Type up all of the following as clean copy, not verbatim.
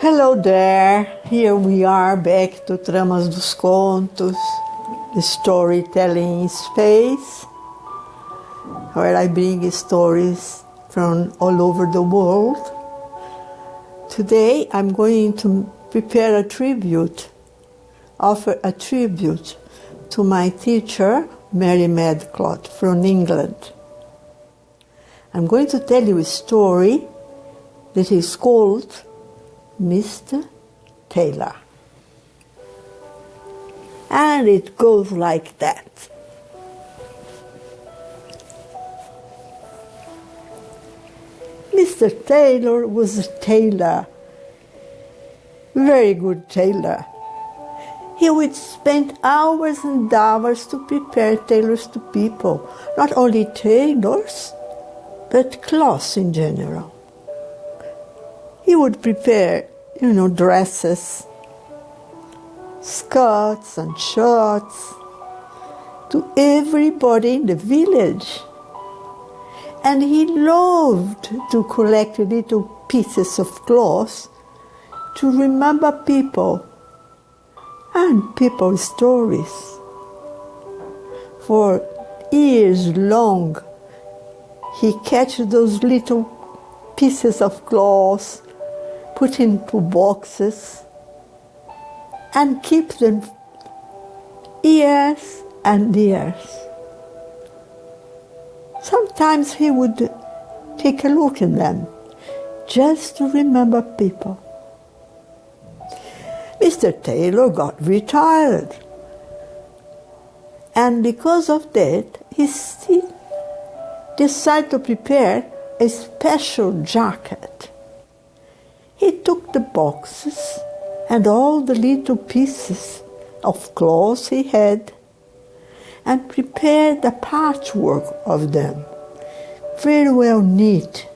Hello there, here we are back to Tramas dos Contos, the storytelling space, where I bring stories from all over the world. Today I'm going to prepare offer a tribute to my teacher, Mary Medclot from England. I'm going to tell you a story that is called Mr. Taylor. And it goes like that. Mr. Taylor was a tailor, very good tailor. He would spend hours and hours to prepare tailors to people, not only tailors, but cloths in general. He would prepare, dresses, skirts and shirts to everybody in the village. And he loved to collect little pieces of cloth to remember people and people's stories. For years long, he catches those little pieces of cloth, put into boxes, and keep them years and years. Sometimes he would take a look at them, just to remember people. Mr. Taylor got retired, and because of that, he still decided to prepare a special jacket. He took the boxes and all the little pieces of cloth he had and prepared the patchwork of them, very well knit,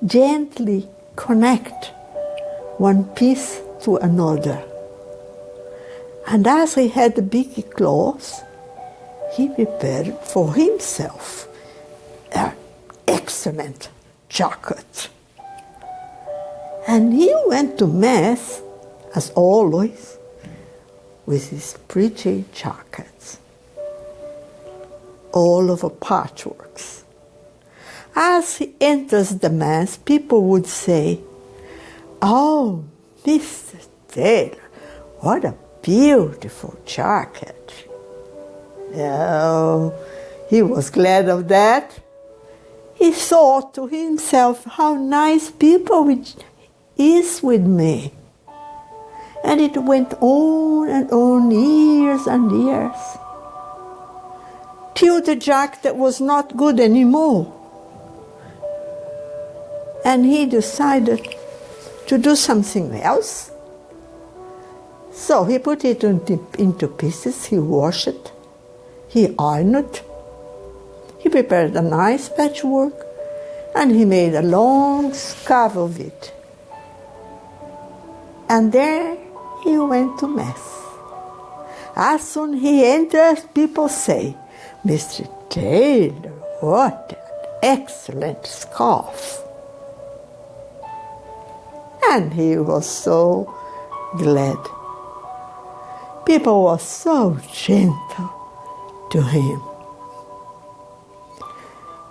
gently connect one piece to another. And as he had the big cloth, he prepared for himself an excellent jacket. And he went to Mass, as always, with his pretty jackets, all over patchworks. As he enters the Mass, people would say, "Oh, Mr. Taylor, what a beautiful jacket." Oh, he was glad of that. He thought to himself, how nice people is with me. And it went on, years and years, till the jacket was not good anymore. And he decided to do something else. So he put it into pieces, he washed it, he ironed it, he prepared a nice patchwork, and he made a long scarf of it. And there he went to Mass. As soon as he enters, people say, "Mr. Taylor, what an excellent scarf." And he was so glad. People were so gentle to him.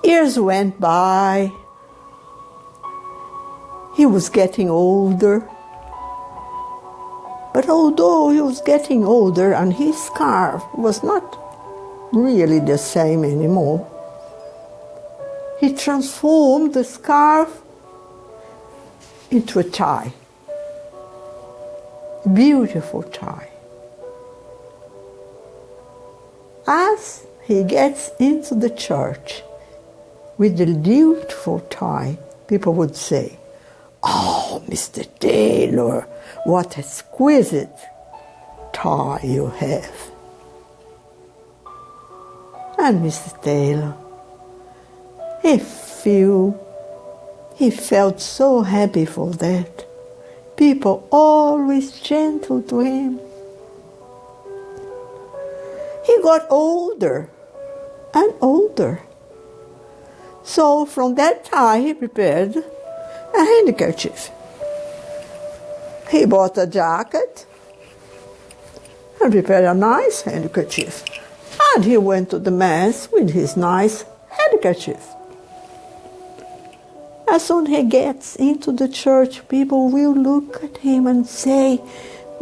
Years went by. He was getting older. But although he was getting older and his scarf was not really the same anymore, he transformed the scarf into a tie, a beautiful tie. As he gets into the church with the beautiful tie, people would say, "Oh, Mr. Taylor, what a exquisite tie you have." And Mr. Taylor, he felt so happy for that. People always gentle to him. He got older and older. So from that tie he prepared a handkerchief he bought a jacket and prepared a nice handkerchief. And he went to the mass with his nice handkerchief. As soon as he gets into the church, people will look at him and say,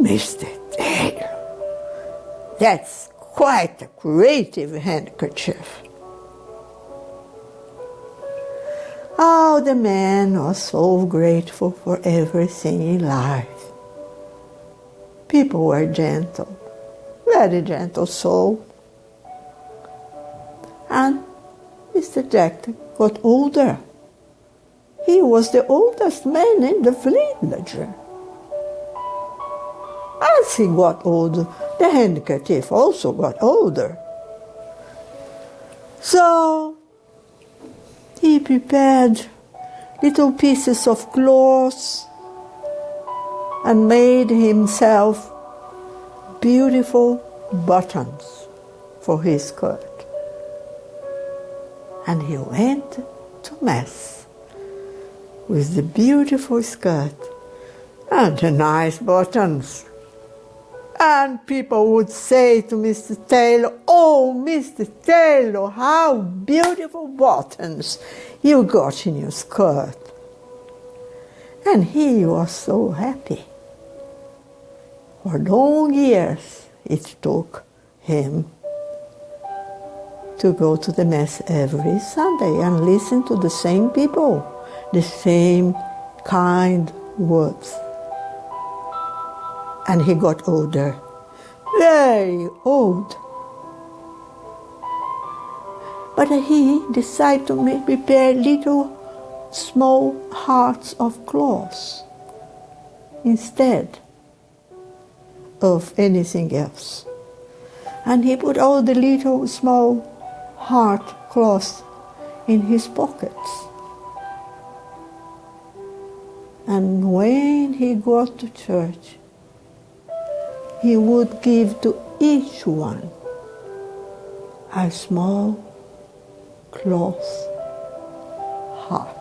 "Mr. Taylor, that's quite a creative handkerchief." Oh, the man was so grateful for everything in life. People were gentle, very gentle soul. And Mr. Jack got older. He was the oldest man in the village. As he got older, the handkerchief also got older. So he prepared little pieces of cloth and made himself beautiful buttons for his skirt. And he went to Mass with the beautiful skirt and the nice buttons. And people would say to Mr. Taylor, "Oh, Mr. Taylor, how beautiful buttons you got in your skirt." And he was so happy. For long years it took him to go to the Mass every Sunday and listen to the same people, the same kind words. And he got older, very old. But he decided to prepare little small hearts of cloth instead of anything else. And he put all the little small heart cloth in his pockets. And when he got to church, he would give to each one a small cloth heart.